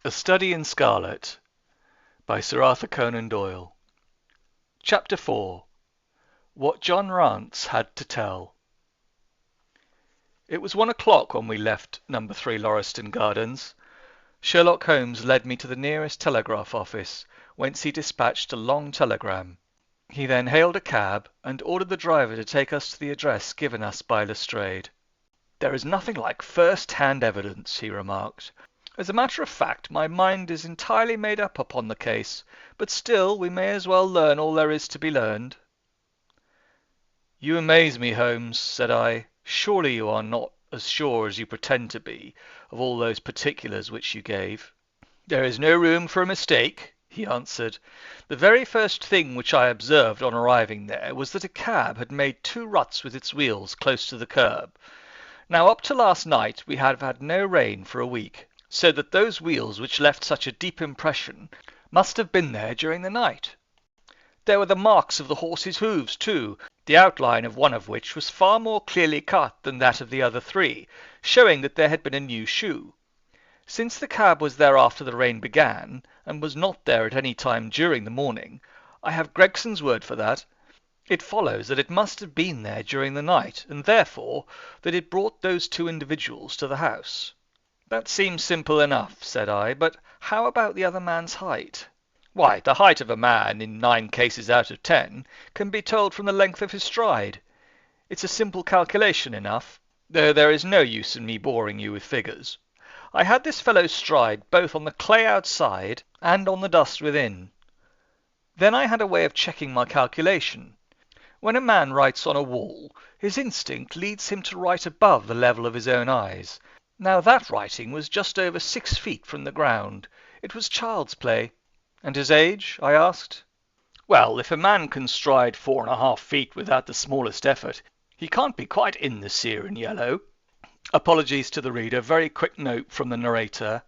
A Study in Scarlet by Sir Arthur Conan Doyle. Chapter 4. What John Rance Had to Tell. It was 1 o'clock when we left number 3 Lauriston Gardens. Sherlock Holmes led me to the nearest telegraph office, whence he dispatched a long telegram. He then hailed a cab and ordered the driver to take us to the address given us by Lestrade. "There is nothing like first-hand evidence," he remarked. "As a matter of fact, my mind is entirely made up upon the case, but still we may as well learn all there is to be learned." "You amaze me, Holmes," said I. "Surely you are not as sure as you pretend to be of all those particulars which you gave?" "There is no room for a mistake," he answered. "The very first thing which I observed on arriving there was that a cab had made 2 ruts with its wheels close to the curb. Now up to last night we have had no rain for a week, so that those wheels which left such a deep impression must have been there during the night. There were the marks of the horses' hoofs, too, the outline of one of which was far more clearly cut than that of the other 3, showing that there had been a new shoe. Since the cab was there after the rain began, and was not there at any time during the morning, I have Gregson's word for that. It follows that it must have been there during the night, and therefore that it brought those 2 individuals to the house." "That seems simple enough," said I, "but how about the other man's height?" "Why, the height of a man, in 9 cases out of 10, can be told from the length of his stride. It's a simple calculation enough, though there is no use in me boring you with figures. I had this fellow's stride both on the clay outside and on the dust within. Then I had a way of checking my calculation. When a man writes on a wall, his instinct leads him to write above the level of his own eyes. Now that writing was just over 6 feet from the ground. It was child's play." "And his age?" I asked. "Well, if a man can stride 4½ feet without the smallest effort, he can't be quite in the sear and yellow." Apologies to the reader, very quick note from the narrator.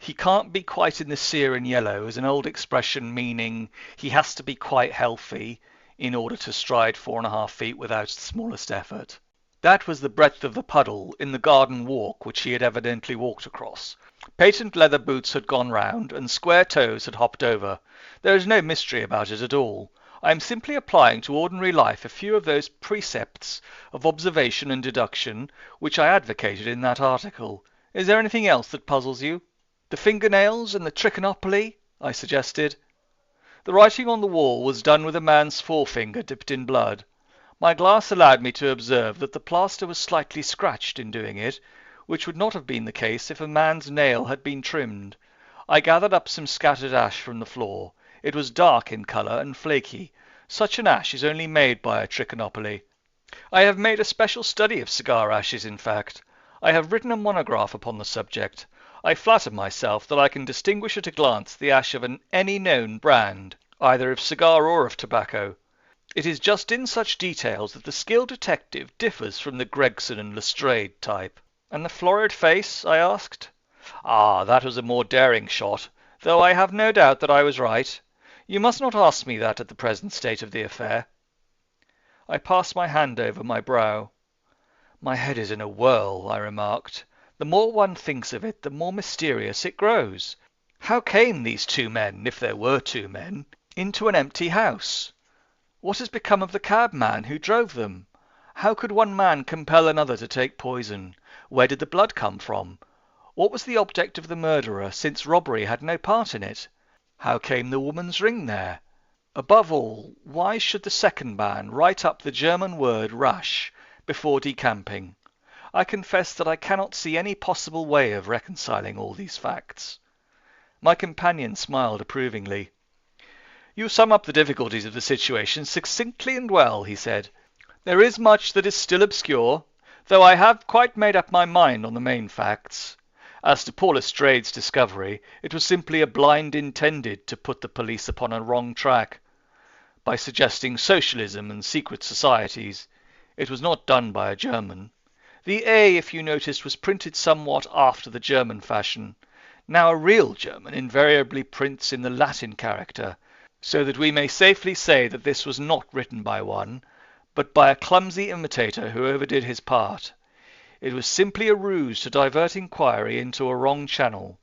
He can't be quite in the sear and yellow is an old expression meaning he has to be quite healthy in order to stride 4½ feet without the smallest effort. That was the breadth of the puddle in the garden walk which he had evidently walked across. Patent leather boots had gone round, and square toes had hopped over. There is no mystery about it at all. I am simply applying to ordinary life a few of those precepts of observation and deduction which I advocated in that article. Is there anything else that puzzles you?" "The fingernails and the trichinopoly?" I suggested. "The writing on the wall was done with a man's forefinger dipped in blood. My glass allowed me to observe that the plaster was slightly scratched in doing it, which would not have been the case if a man's nail had been trimmed. I gathered up some scattered ash from the floor. It was dark in colour and flaky. Such an ash is only made by a trichinopoly. I have made a special study of cigar ashes, in fact. I have written a monograph upon the subject. I flatter myself that I can distinguish at a glance the ash of any known brand, either of cigar or of tobacco. It is just in such details that the skilled detective differs from the Gregson and Lestrade type." "And the florid face?" I asked. "Ah, that was a more daring shot, though I have no doubt that I was right. You must not ask me that at the present state of the affair." I passed my hand over my brow. "My head is in a whirl," I remarked. "The more one thinks of it, the more mysterious it grows. How came these 2 men, if there were 2 men, into an empty house? What has become of the cabman who drove them? How could one man compel another to take poison? Where did the blood come from? What was the object of the murderer, since robbery had no part in it? How came the woman's ring there? Above all, why should the second man write up the German word 'rash' before decamping? I confess that I cannot see any possible way of reconciling all these facts." My companion smiled approvingly. "You sum up the difficulties of the situation succinctly and well," he said. "There is much that is still obscure, though I have quite made up my mind on the main facts. As to poor Lestrade's discovery, it was simply a blind intended to put the police upon a wrong track, by suggesting socialism and secret societies. It was not done by a German. The A, if you noticed, was printed somewhat after the German fashion. Now a real German invariably prints in the Latin character, so that we may safely say that this was not written by one, but by a clumsy imitator who overdid his part. It was simply a ruse to divert inquiry into a wrong channel.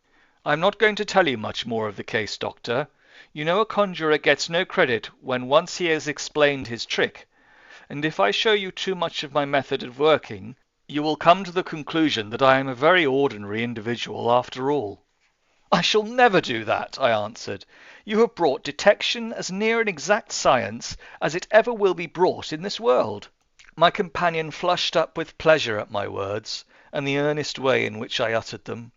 I'm not going to tell you much more of the case, Doctor. You know a conjurer gets no credit when once he has explained his trick, and if I show you too much of my method of working, you will come to the conclusion that I am a very ordinary individual after all. I shall never do that, I answered. You have brought detection as near an exact science as it ever will be brought in this world. My companion flushed up with pleasure at my words, and the earnest way in which I uttered them.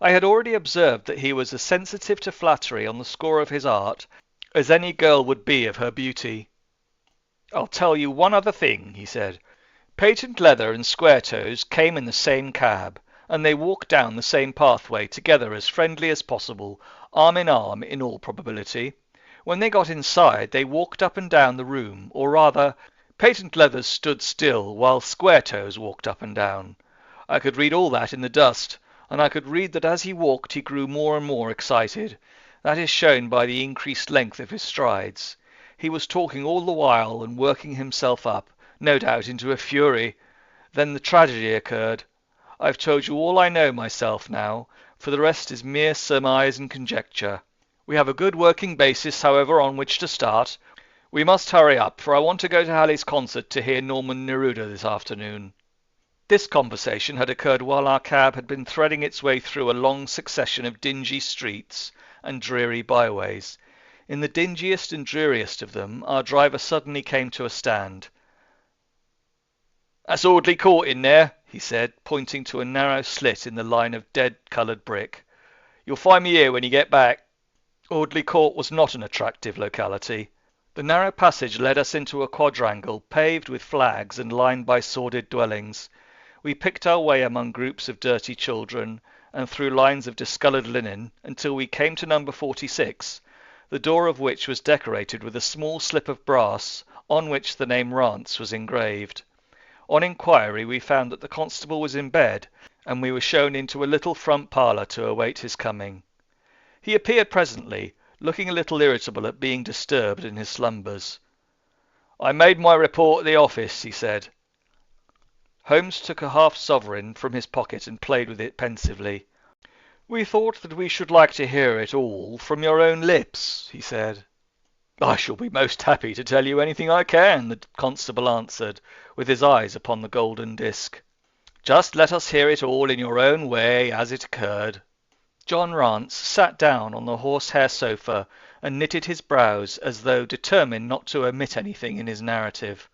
I had already observed that he was as sensitive to flattery on the score of his art as any girl would be of her beauty. "I'll tell you one other thing," he said. "Patent Leather and Squaretoes came in the same cab, and they walked down the same pathway together as friendly as possible, arm in all probability. When they got inside they walked up and down the room, or rather, Patent Leather stood still while Squaretoes walked up and down. I could read all that in the dust, and I could read that as he walked he grew more and more excited. That is shown by the increased length of his strides. He was talking all the while and working himself up, no doubt into a fury. Then the tragedy occurred. I've told you all I know myself now, for the rest is mere surmise and conjecture. We have a good working basis, however, on which to start. We must hurry up, for I want to go to Halley's concert to hear Norman Neruda this afternoon." This conversation had occurred while our cab had been threading its way through a long succession of dingy streets and dreary byways. In the dingiest and dreariest of them our driver suddenly came to a stand. "That's Audley Court in there," he said, pointing to a narrow slit in the line of dead-coloured brick. "You'll find me here when you get back." Audley Court was not an attractive locality. The narrow passage led us into a quadrangle paved with flags and lined by sordid dwellings. We picked our way among groups of dirty children and through lines of discoloured linen until we came to number 46, the door of which was decorated with a small slip of brass on which the name Rance was engraved. On inquiry we found that the constable was in bed, and we were shown into a little front parlour to await his coming. He appeared presently, looking a little irritable at being disturbed in his slumbers. "I made my report at the office," he said. Holmes took a half-sovereign from his pocket and played with it pensively. "We thought that we should like to hear it all from your own lips," he said. "I shall be most happy to tell you anything I can," the constable answered, with his eyes upon the golden disc. "Just let us hear it all in your own way, as it occurred." John Rance sat down on the horsehair sofa and knitted his brows as though determined not to omit anything in his narrative.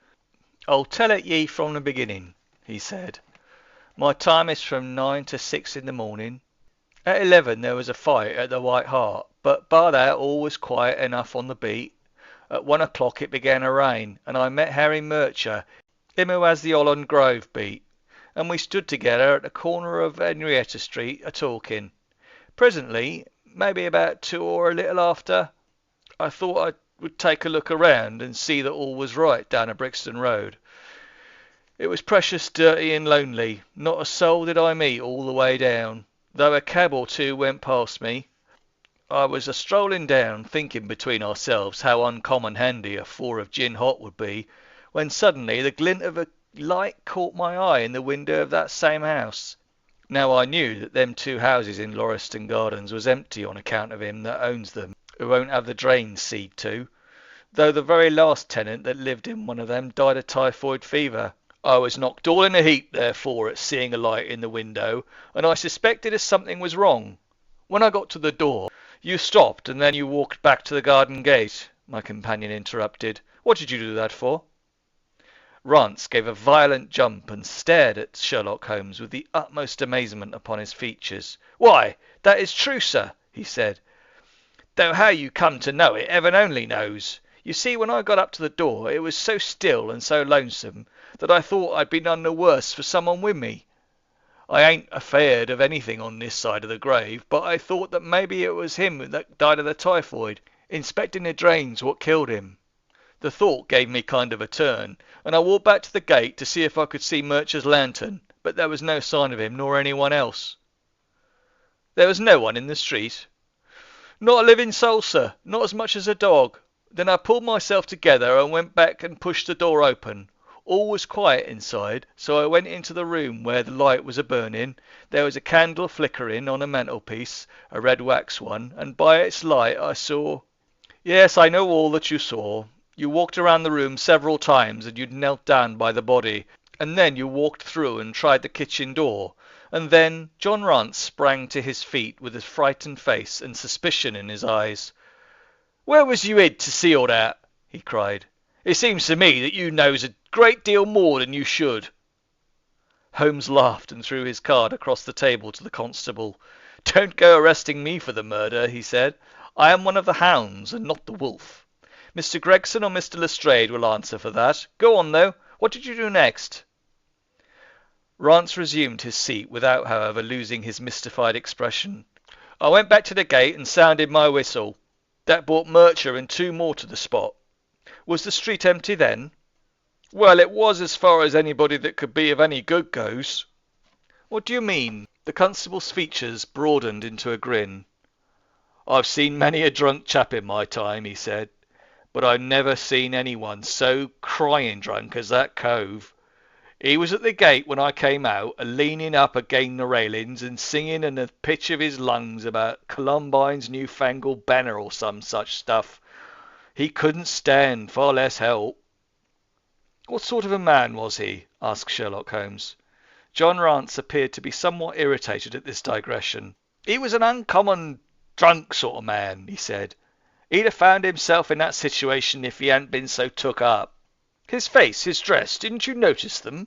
"I'll tell it ye from the beginning," he said. "My time is from 9 to 6 in the morning. At 11 there was a fight at the White Hart, but bar that all was quiet enough on the beat. At 1 o'clock it began to rain, and I met Harry Murcher, him who has the Holland Grove beat, and we stood together at the corner of Henrietta Street a-talking. Presently, maybe about 2 or a little after, I thought I would take a look around and see that all was right down a Brixton Road. It was precious dirty and lonely. Not a soul did I meet all the way down, though a cab or two went past me. I was a-strolling down, thinking between ourselves how uncommon handy a 4 of gin hot would be, when suddenly the glint of a light caught my eye in the window of that same house. Now I knew that them 2 houses in Lauriston Gardens was empty on account of him that owns them, who won't have the drains seed to, though the very last tenant that lived in one of them died of typhoid fever. I was knocked all in a heap, therefore, at seeing a light in the window, and I suspected as something was wrong. When I got to the door, you stopped, and then you walked back to the garden gate," my companion interrupted. "What did you do that for?" Rance gave a violent jump and stared at Sherlock Holmes with the utmost amazement upon his features. "Why, that is true, sir," he said, "though how you come to know it, heaven only knows. You see, when I got up to the door, it was so still and so lonesome that I thought I'd be none the worse for someone with me. I ain't afeard of anything on this side of the grave, but I thought that maybe it was him that died of the typhoid, inspecting the drains what killed him. The thought gave me kind of a turn, and I walked back to the gate to see if I could see Murcher's lantern, but there was no sign of him nor anyone else." "There was no one in the street?" "Not a living soul, sir, not as much as a dog. Then I pulled myself together and went back and pushed the door open. All was quiet inside, so I went into the room where the light was a-burning. There was a candle flickering on a mantelpiece, a red wax one, and by its light I saw... Yes, I know all that you saw. You walked around the room several times, and you knelt down by the body, and then you walked through and tried the kitchen door, and then John Rance sprang to his feet with a frightened face and suspicion in his eyes. "Where was you hid to see all that?" he cried. "It seems to me that you knows a great deal more than you should." Holmes laughed and threw his card across the table to the constable. "Don't go arresting me for the murder," he said. "I am one of the hounds, and not the wolf. Mr. Gregson or Mr. Lestrade will answer for that. Go on, though. What did you do next?" Rance resumed his seat without, however, losing his mystified expression. "I went back to the gate and sounded my whistle. That brought Murcher and two more to the spot." "Was the street empty then?" "Well, it was as far as anybody that could be of any good goes." "What do you mean?" The constable's features broadened into a grin. "I've seen many a drunk chap in my time," he said, "but I've never seen anyone so crying drunk as that cove. He was at the gate when I came out, a-leaning up again the railings and singing in the pitch of his lungs about Columbine's newfangled banner or some such stuff. He couldn't stand, far less help." "What sort of a man was he?" asked Sherlock Holmes. John Rance appeared to be somewhat irritated at this digression. "He was an uncommon drunk sort of man," he said. "He'd have found himself in that situation if he hadn't been so took up." "His face, his dress, didn't you notice them?"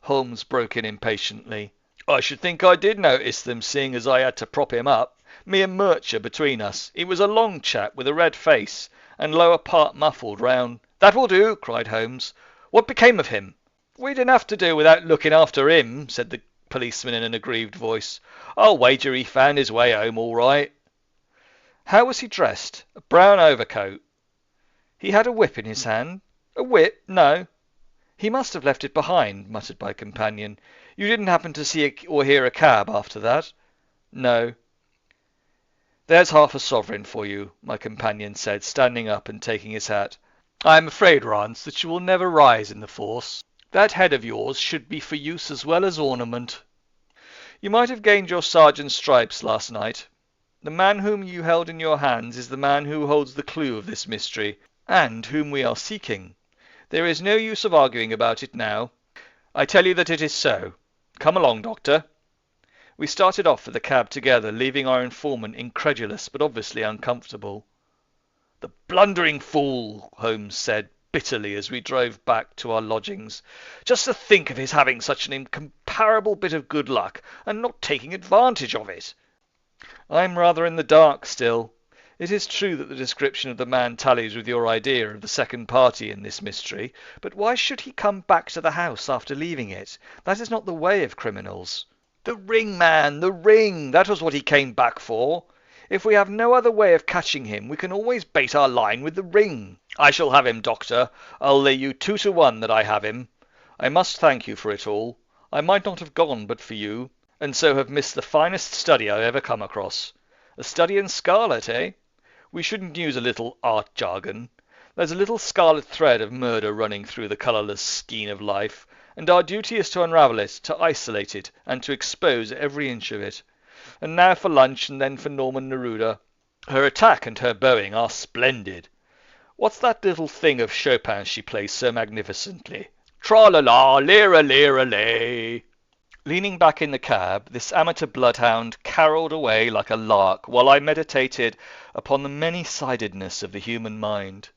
Holmes broke in impatiently. "I should think I did notice them, seeing as I had to prop him up, me and Murcher between us. He was a long chap with a red face, and lower part muffled round—" "That will do," cried Holmes. "What became of him?" "We didn't have to do without looking after him," said the policeman in an aggrieved voice. "I'll wager he found his way home all right." "How was he dressed?" "A brown overcoat." "He had a whip in his hand?" "A whip? No." "He must have left it behind," muttered my companion. "You didn't happen to see or hear a cab after that?" "No." "There's half a sovereign for you," my companion said, standing up and taking his hat. "I am afraid, Rance, that you will never rise in the force. That head of yours should be for use as well as ornament. You might have gained your sergeant's stripes last night. The man whom you held in your hands is the man who holds the clue of this mystery, and whom we are seeking. There is no use of arguing about it now. I tell you that it is so. Come along, Doctor." We started off for the cab together, leaving our informant incredulous but obviously uncomfortable. "The blundering fool!" Holmes said bitterly as we drove back to our lodgings. "Just to think of his having such an incomparable bit of good luck, and not taking advantage of it." "I'm rather in the dark still. It is true that the description of the man tallies with your idea of the second party in this mystery, but why should he come back to the house after leaving it? That is not the way of criminals." "The ring, man, the ring! That was what he came back for. If we have no other way of catching him, we can always bait our line with the ring. I shall have him, Doctor. I'll lay you 2 to 1 that I have him. I must thank you for it all. I might not have gone but for you, and so have missed the finest study I've ever come across. A study in scarlet, eh? We shouldn't use a little art jargon. There's a little scarlet thread of murder running through the colourless skein of life, and our duty is to unravel it, to isolate it, and to expose every inch of it. And now for lunch, and then for Norman Neruda. Her attack and her bowing are splendid. What's that little thing of Chopin's she plays so magnificently? Tra-la-la, lira-lira-lay." Leaning back in the cab, this amateur bloodhound carolled away like a lark while I meditated upon the many-sidedness of the human mind.